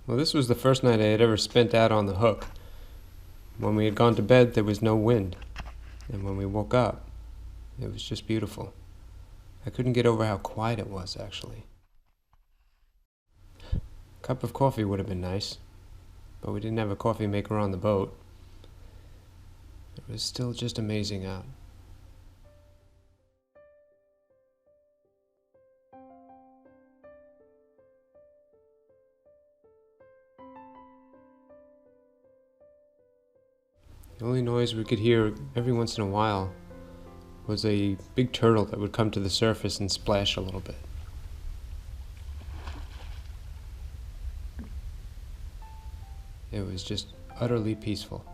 Well, this was the first night I had ever spent out on the hook. When we had gone to bed, there was no wind. And when we woke up, it was just beautiful. I couldn't get over how quiet it was, actually. A cup of coffee would have been nice, but we didn't have a coffee maker on the boat. It was still just amazing out. The only noise we could hear every once in a while was a big turtle that would come to the surface and splash a little bit. It was just utterly peaceful.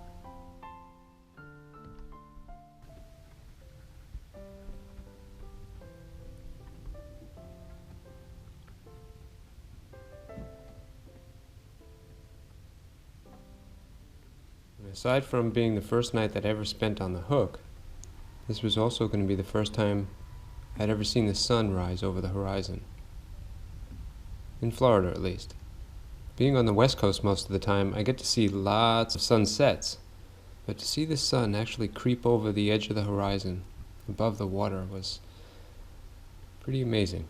Aside from being the first night that I ever spent on the hook, this was also going to be the first time I'd ever seen the sun rise over the horizon. In Florida, at least. Being on the West Coast most of the time, I get to see lots of sunsets, but to see the sun actually creep over the edge of the horizon above the water was pretty amazing.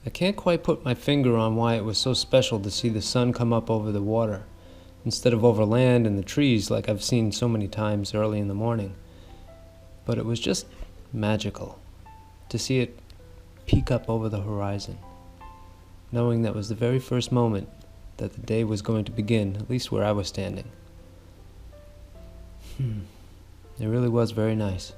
I can't quite put my finger on why it was so special to see the sun come up over the water, instead of over land and the trees like I've seen so many times early in the morning. But it was just magical to see it peek up over the horizon, knowing that was the very first moment that the day was going to begin, at least where I was standing. It really was very nice.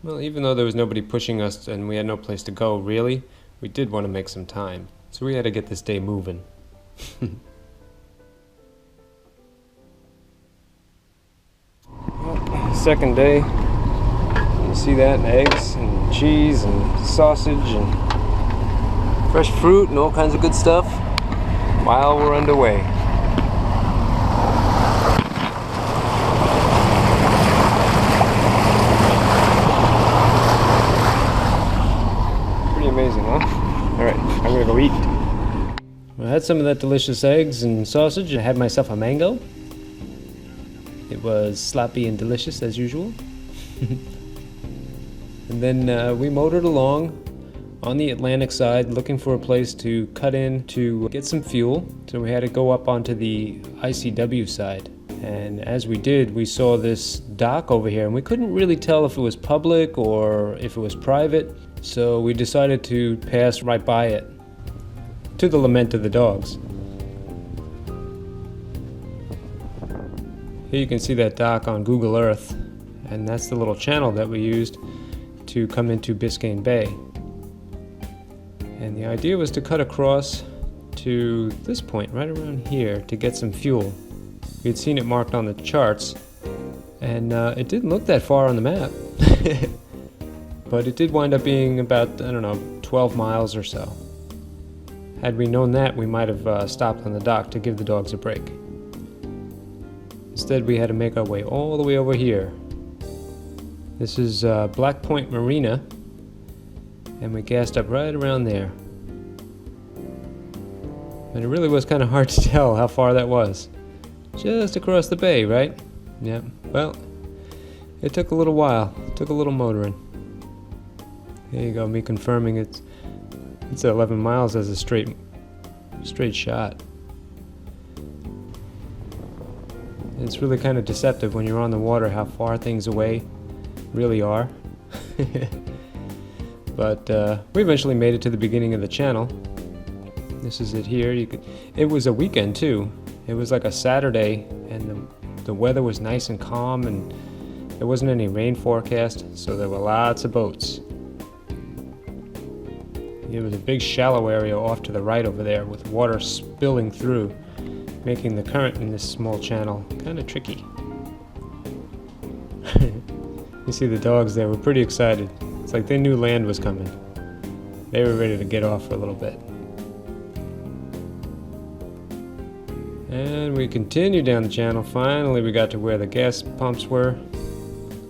Well, even though there was nobody pushing us and we had no place to go, really, we did want to make some time. So we had to get this day moving. Well, second day. You see that, and eggs and cheese and sausage and fresh fruit and all kinds of good stuff while we're underway. Amazing, huh? Alright, I'm gonna go eat. I had some of that delicious eggs and sausage. I had myself a mango. It was sloppy and delicious as usual. And then we motored along on the Atlantic side looking for a place to cut in to get some fuel. So we had to go up onto the ICW side. And as we did, we saw this dock over here, and we couldn't really tell if it was public or if it was private. So we decided to pass right by it, to the lament of the dogs. Here you can see that dock on Google Earth, and that's the little channel that we used to come into Biscayne Bay. And the idea was to cut across to this point, right around here, to get some fuel. We had seen it marked on the charts, and it didn't look that far on the map. But it did wind up being about, 12 miles or so. Had we known that, we might have stopped on the dock to give the dogs a break. Instead, we had to make our way all the way over here. This is Black Point Marina, and we gassed up right around there. And it really was kind of hard to tell how far that was. Just across the bay, right? Yeah, well, it took a little while. It took a little motoring. There you go, me confirming it's 11 miles as a straight shot. It's really kind of deceptive when you're on the water how far things away really are. But we eventually made it to the beginning of the channel. This is it here. It was a weekend too. It was like a Saturday, and the weather was nice and calm, and there wasn't any rain forecast, so there were lots of boats. It was a big shallow area off to the right over there with water spilling through, making the current in this small channel kind of tricky. You see the dogs there were pretty excited. It's like they knew land was coming. They were ready to get off for a little bit. And we continued down the channel. Finally we got to where the gas pumps were.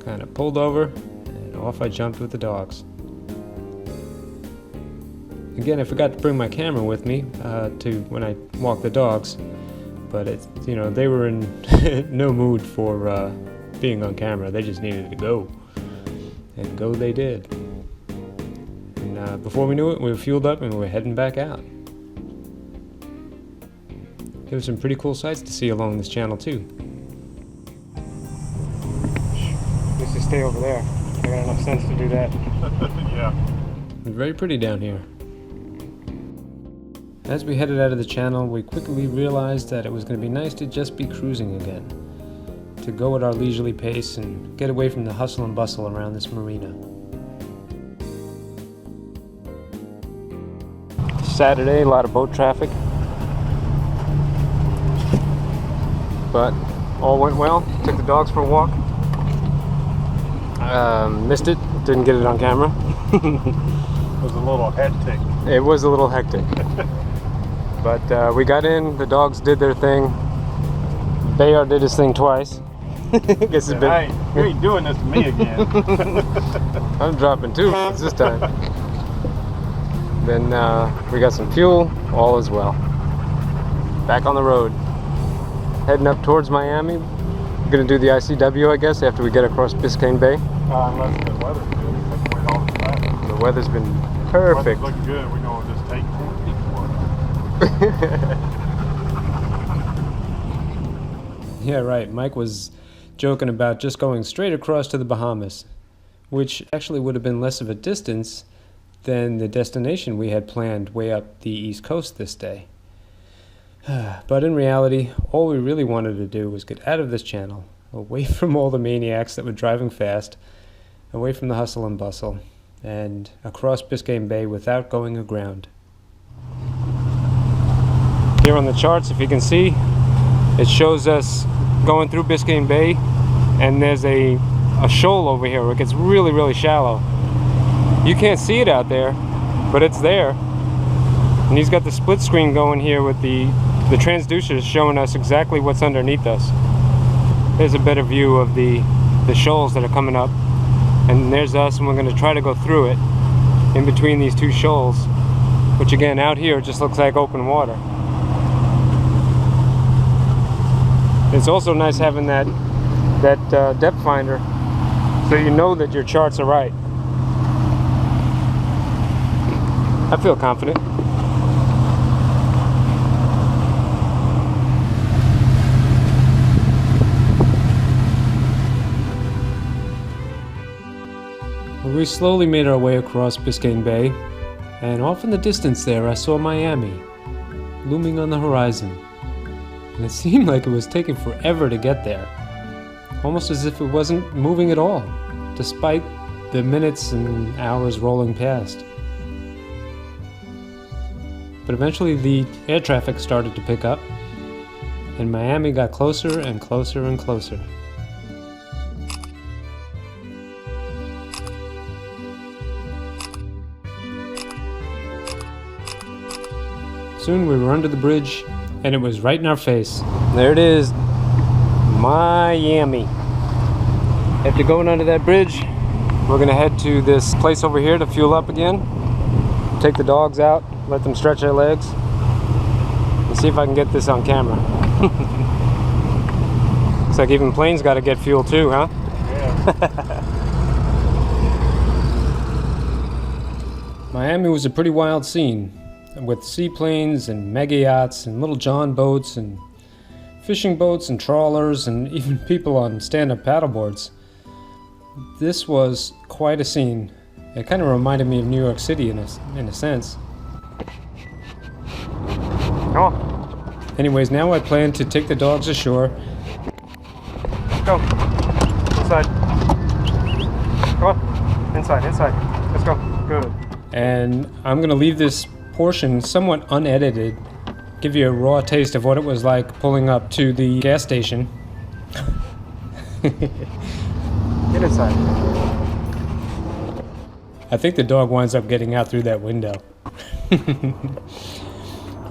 Kind of pulled over and off I jumped with the dogs. Again, I forgot to bring my camera with me to when I walked the dogs, but it's, you know, they were in no mood for being on camera. They just needed to go, and go they did. And before we knew it, we were fueled up and we were heading back out. There were some pretty cool sights to see along this channel too. Let's just stay over there. I got enough sense to do that. Yeah. It's very pretty down here. As we headed out of the channel, we quickly realized that it was going to be nice to just be cruising again, to go at our leisurely pace and get away from the hustle and bustle around this marina. Saturday, a lot of boat traffic, but all went well. Took the dogs for a walk. Missed it, didn't get it on camera. It was a little hectic. It was a little hectic. But we got in, the dogs did their thing. Bayard did his thing twice. Guess it's been... Hey, you ain't doing this to me again. I'm dropping 2 this time. Then we got some fuel, all is well. Back on the road. Heading up towards Miami. Gonna do the ICW, I guess, after we get across Biscayne Bay. Unless the weather's good, we have to wait all the time. The weather's been perfect. The weather's looking good, we're gonna just take 4. Yeah, right. Mike was joking about just going straight across to the Bahamas, which actually would have been less of a distance than the destination we had planned way up the East Coast this day. But in reality, all we really wanted to do was get out of this channel, away from all the maniacs that were driving fast, away from the hustle and bustle, and across Biscayne Bay without going aground. Here on the charts, if you can see, it shows us going through Biscayne Bay, and there's a shoal over here where it gets really, really shallow. You can't see it out there, but it's there. And he's got the split screen going here with the transducers showing us exactly what's underneath us. There's a better view of the shoals that are coming up. And there's us, and we're going to try to go through it in between these 2 shoals, which again, out here, just looks like open water. It's also nice having that depth finder, so you know that your charts are right. I feel confident. We slowly made our way across Biscayne Bay, and off in the distance there I saw Miami, looming on the horizon. And it seemed like it was taking forever to get there, almost as if it wasn't moving at all, despite the minutes and hours rolling past. But eventually the air traffic started to pick up, and Miami got closer and closer and closer. Soon we were under the bridge, and it was right in our face. There it is, Miami. After going under that bridge, we're gonna head to this place over here to fuel up again. Take the dogs out, let them stretch their legs, and see if I can get this on camera. Looks like even planes gotta get fuel too, huh? Yeah. Miami was a pretty wild scene, with seaplanes and mega yachts and little John boats and fishing boats and trawlers and even people on stand-up paddleboards. This was quite a scene. It kind of reminded me of New York City in a sense. Come on. Anyways, now I plan to take the dogs ashore. Go. Inside. Come on. Inside. Let's go. Good. And I'm going to leave this portion somewhat unedited, give you a raw taste of what it was like pulling up to the gas station. Get inside. I think the dog winds up getting out through that window.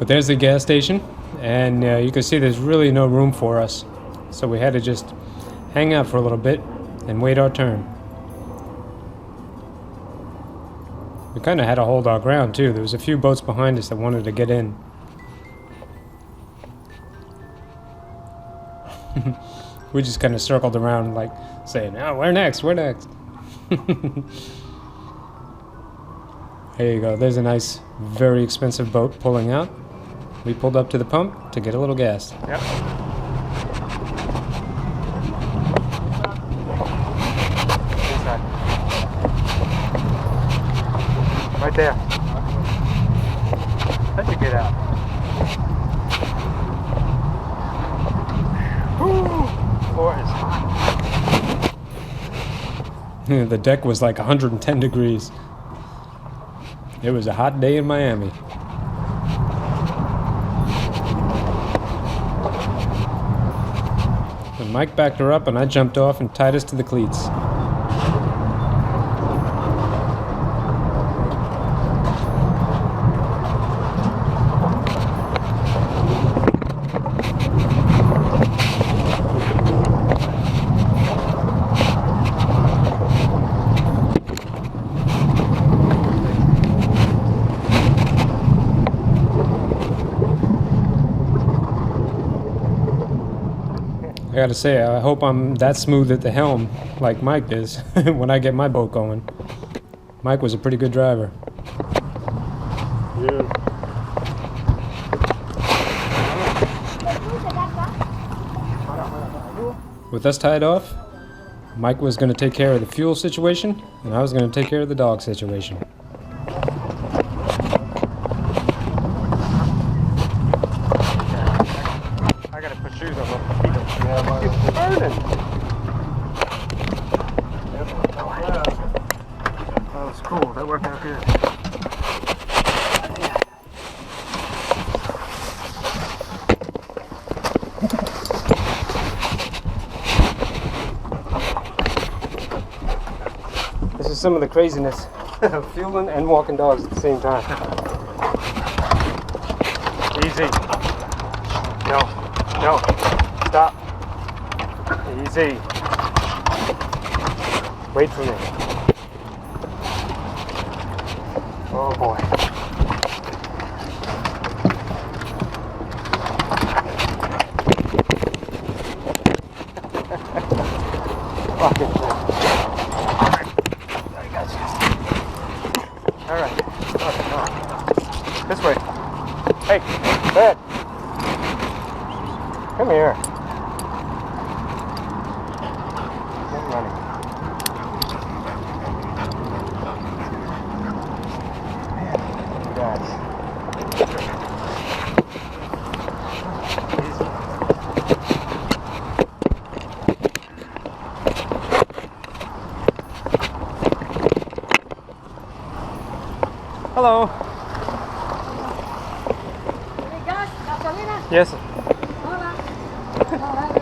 But there's the gas station, and you can see there's really no room for us. So we had to just hang out for a little bit and wait our turn. We kind of had to hold our ground too. There was a few boats behind us that wanted to get in. We just kind of circled around like saying, oh, we're next, we're next. There you go. There's a nice, very expensive boat pulling out. We pulled up to the pump to get a little gas. Yep. Inside. Right there. How'd you get out? Woo! Floor is hot. The deck was like 110 degrees. It was a hot day in Miami. And Mike backed her up and I jumped off and tied us to the cleats. I gotta say, I hope I'm that smooth at the helm like Mike is when I get my boat going. Mike was a pretty good driver. Yeah. With us tied off, Mike was gonna take care of the fuel situation, and I was gonna take care of the dog situation. I gotta put shoes on my feet. It's burning. Oh, it's cool. That worked out good. This is some of the craziness of fueling and walking dogs at the same time. Easy. No. No. Stop. Easy. Wait for me. Oh boy. Fucking shit. I got you. Alright. Okay, come on. This way. Hey, Dad. Come here. I'm running. You guys. Easy. Hello. Gas, gasolina. Yes. Hola.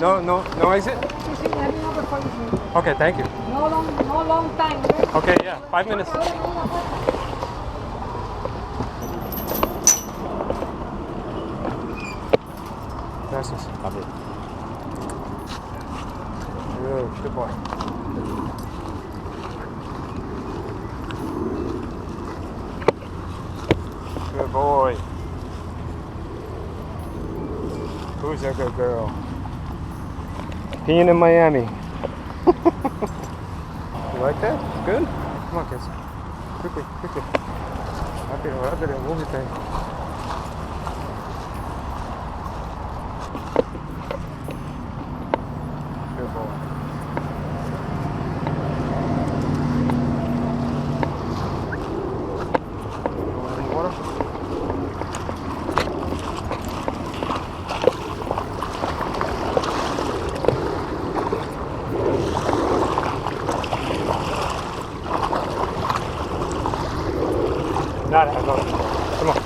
No exit? Sí, sí, let me know before you leave. Okay, thank you. No long time. Okay? Okay, yeah, 5 minutes. Gracias. Good boy. Good boy. Who's that good girl? Peeing in Miami. You like that? Good? Come on, kids. Quickly. Rápido, move it. Good boy. Any water? Nada, no. Come on.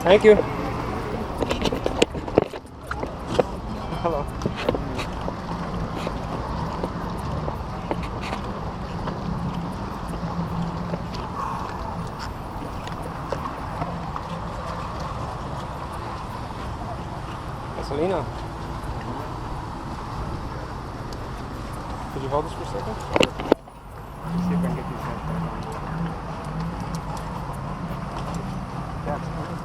Thank you. Hello. gasolina. Could you hold this for a second? Let's see if I can get these guys back on. That's good.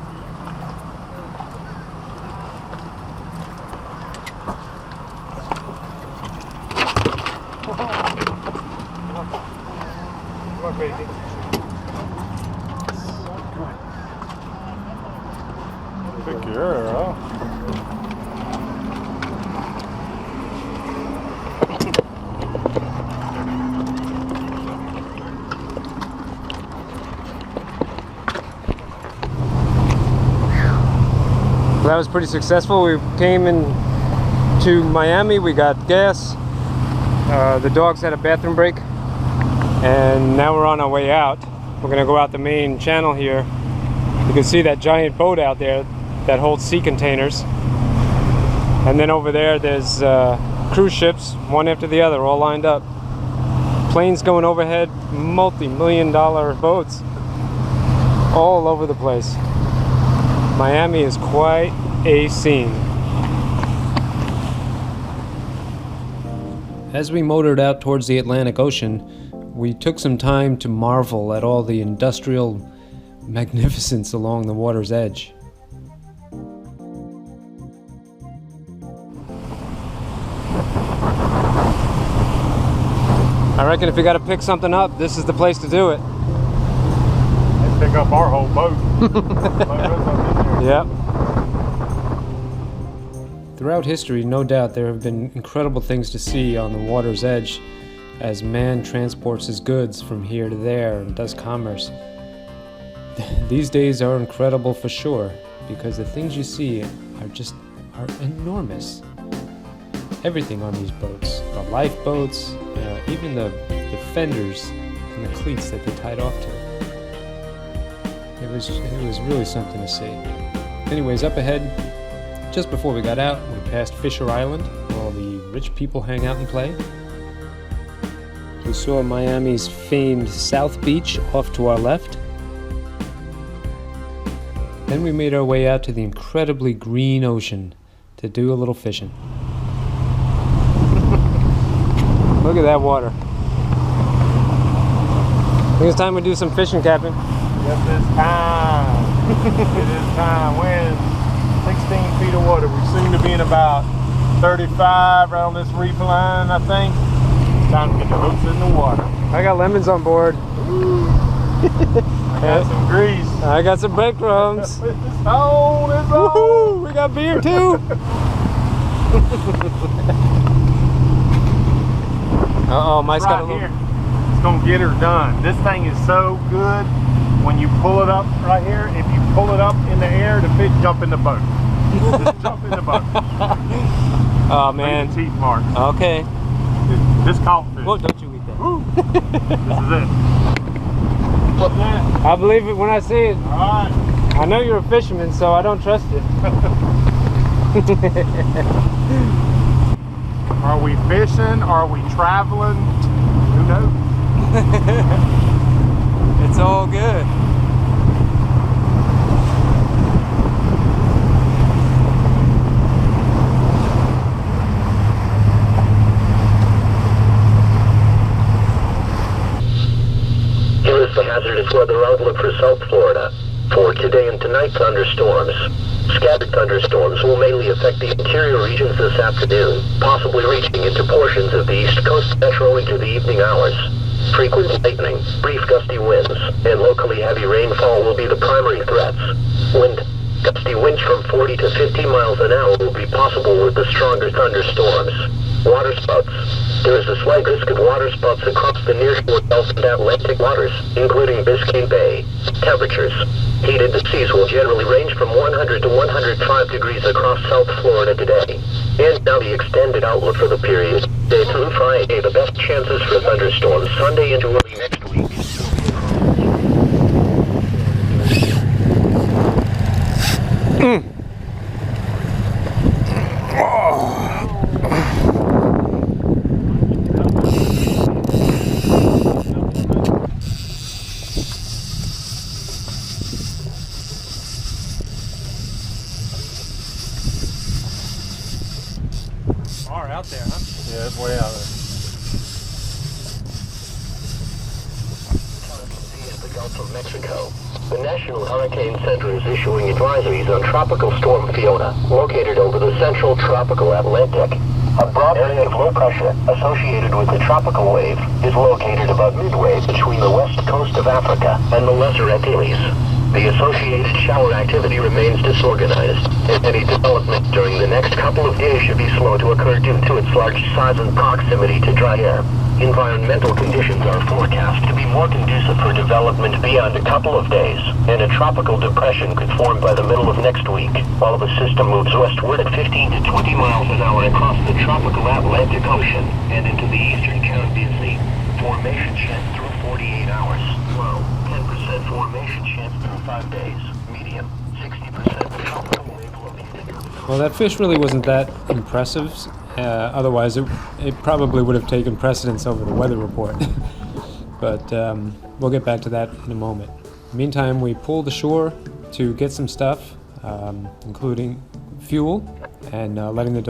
Come on, baby. Good girl. Well, that was pretty successful. We came in to Miami, we got gas. The dogs had a bathroom break. And now we're on our way out. We're gonna go out the main channel here. You can see that giant boat out there that holds sea containers. And then over there, there's cruise ships, one after the other, all lined up. Planes going overhead, multi-million-dollar boats, all over the place. Miami is quite a scene. As we motored out towards the Atlantic Ocean, we took some time to marvel at all the industrial magnificence along the water's edge. I reckon if you got to pick something up, this is the place to do it. Let's pick up our whole boat. Yep. Throughout history, no doubt there have been incredible things to see on the water's edge as man transports his goods from here to there and does commerce. These days are incredible for sure, because the things you see are enormous. Everything on these boats, the lifeboats, even the fenders and the cleats that they tied off to. It was really something to see. Anyways, up ahead, just before we got out, we passed Fisher Island, where all the rich people hang out and play. We saw Miami's famed South Beach off to our left. Then we made our way out to the incredibly green ocean to do a little fishing. Look at that water. I think it's time we do some fishing, Captain. Yes, it's time. It is time. We're in 16 feet of water. We seem to be in about 35 around this reef line, I think. It's time to get the hooks in the water. I got lemons on board. I got some grease. I got some breadcrumbs. It's on, it's on. Woohoo! We got beer too. Uh-oh, Mike's got a Right little... here. It's gonna get her done. This thing is so good. When you pull it up right here, if you pull it up in the air, the fish jump in the boat. Just jump in the boat. Oh man. Teeth marks. Okay. This caught fish. Whoa, don't you eat that. Woo. This is it. What's that? I believe it when I see it. Alright. I know you're a fisherman, so I don't trust you. Are we fishing? Are we traveling? Who knows? It's all good. Here is the hazardous weather outlook for South Florida. For today and tonight, thunderstorms. Scattered thunderstorms will mainly affect the interior regions this afternoon, possibly reaching into portions of the East Coast metro into the evening hours. Frequent lightning, brief gusty winds, and locally heavy rainfall will be the primary threats. Gusty winds from 40 to 50 miles an hour will be possible with the stronger thunderstorms. Waterspouts. There is a slight risk of waterspouts across the nearshore Gulf and Atlantic waters, including Biscayne Bay. Temperatures. Heated seas will generally range from 100 to 105 degrees across South Florida today. And now the extended outlook for the period. Day through Friday, the best chances for thunderstorms Sunday into early next week. far out there, huh? Yeah, it's way out there. The Gulf of Mexico. The National Hurricane Center is issuing advisories on Tropical Storm Fiona, located over the central tropical Atlantic. A broad area of low pressure associated with the tropical wave is located about midway between the west coast of Africa and the Lesser Antilles. The associated shower activity remains disorganized, and any development during the next couple of days should be slow to occur due to its large size and proximity to dry air. Environmental conditions are forecast to be more conducive for development beyond a couple of days, and a tropical depression could form by the middle of next week, while the system moves westward at 15 to 20 miles an hour across the tropical Atlantic Ocean and into the eastern Caribbean Sea. Formation chance through 48 hours. Low, 10% formation chance through 5 days. Medium, 60% tropical wave located. Well, that fish really wasn't that impressive. Otherwise, it probably would have taken precedence over the weather report. But we'll get back to that in a moment. Meantime, we pulled ashore to get some stuff, including fuel, and letting the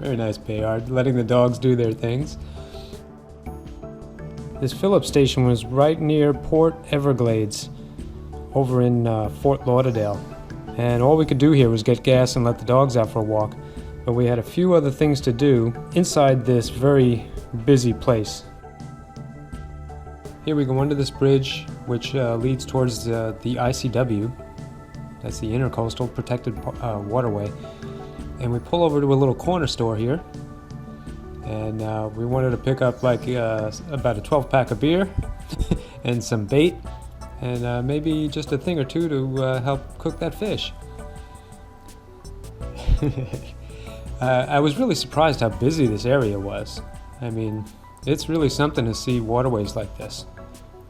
very nice Bayard, letting the dogs do their things. This fill-up station was right near Port Everglades, over in Fort Lauderdale, and all we could do here was get gas and let the dogs out for a walk. But we had a few other things to do inside this very busy place. Here we go under this bridge, which leads towards the ICW. That's the Intercoastal Protected Waterway. And we pull over to a little corner store here. And we wanted to pick up like about a 12-pack of beer and some bait, and maybe just a thing or two to help cook that fish. I was really surprised how busy this area was. I mean, it's really something to see waterways like this.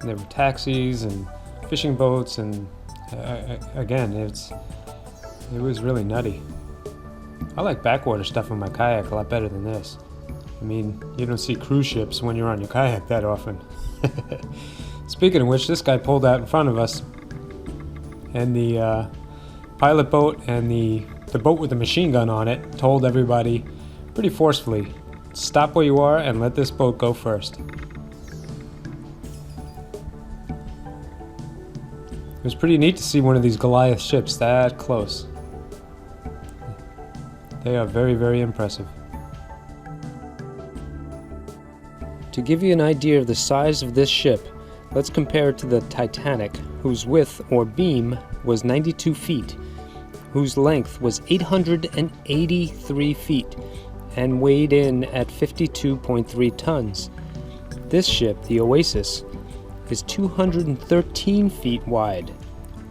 And there were taxis and fishing boats, and again, it was really nutty. I like backwater stuff on my kayak a lot better than this. I mean, you don't see cruise ships when you're on your kayak that often. Speaking of which, this guy pulled out in front of us, and the pilot boat and the boat with the machine gun on it told everybody pretty forcefully, stop where you are and let this boat go first. It was pretty neat to see one of these Goliath ships that close. They are very, very impressive. To give you an idea of the size of this ship, let's compare it to the Titanic, whose width or beam was 92 feet, whose length was 883 feet, and weighed in at 52.3 tons. This ship, the Oasis, is 213 feet wide,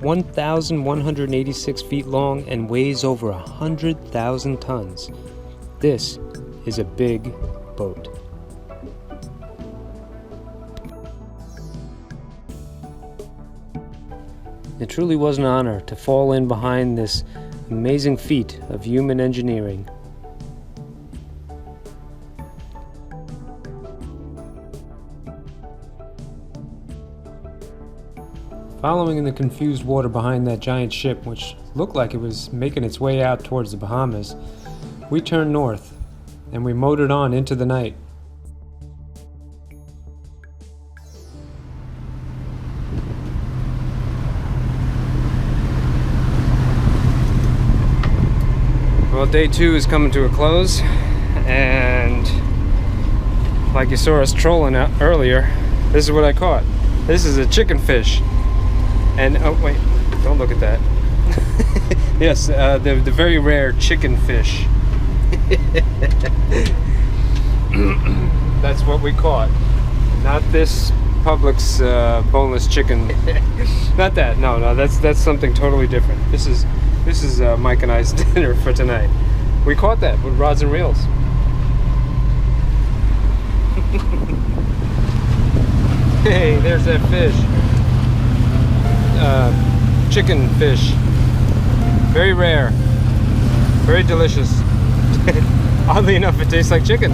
1,186 feet long, and weighs over 100,000 tons. This is a big boat. It truly was an honor to fall in behind this amazing feat of human engineering. Following in the confused water behind that giant ship, which looked like it was making its way out towards the Bahamas, we turned north, and we motored on into the night. Well, day 2 is coming to a close, and like you saw us trolling out earlier, this is what I caught. This is a chicken fish. And, oh wait, don't look at that. Yes, the very rare chicken fish. That's what we caught. Not this Publix boneless chicken. Not that, no, that's something totally different. This is Mike and I's dinner for tonight. We caught that with rods and reels. Hey, there's that fish. Chicken fish. Very rare. Very delicious. Oddly enough, it tastes like chicken.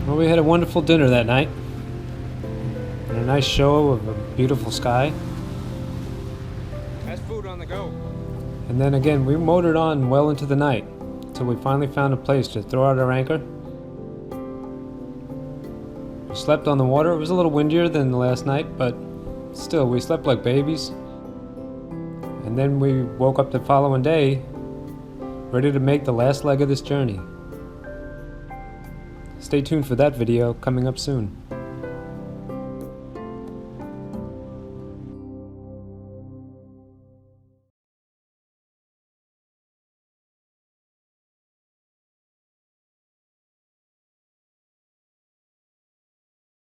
Well, we had a wonderful dinner that night. and a nice show of a beautiful sky. That's food on the go. And then again, we motored on well into the night, until we finally found a place to throw out our anchor. We slept on the water. It was a little windier than the last night, but still, we slept like babies. And then we woke up the following day, ready to make the last leg of this journey. Stay tuned for that video coming up soon.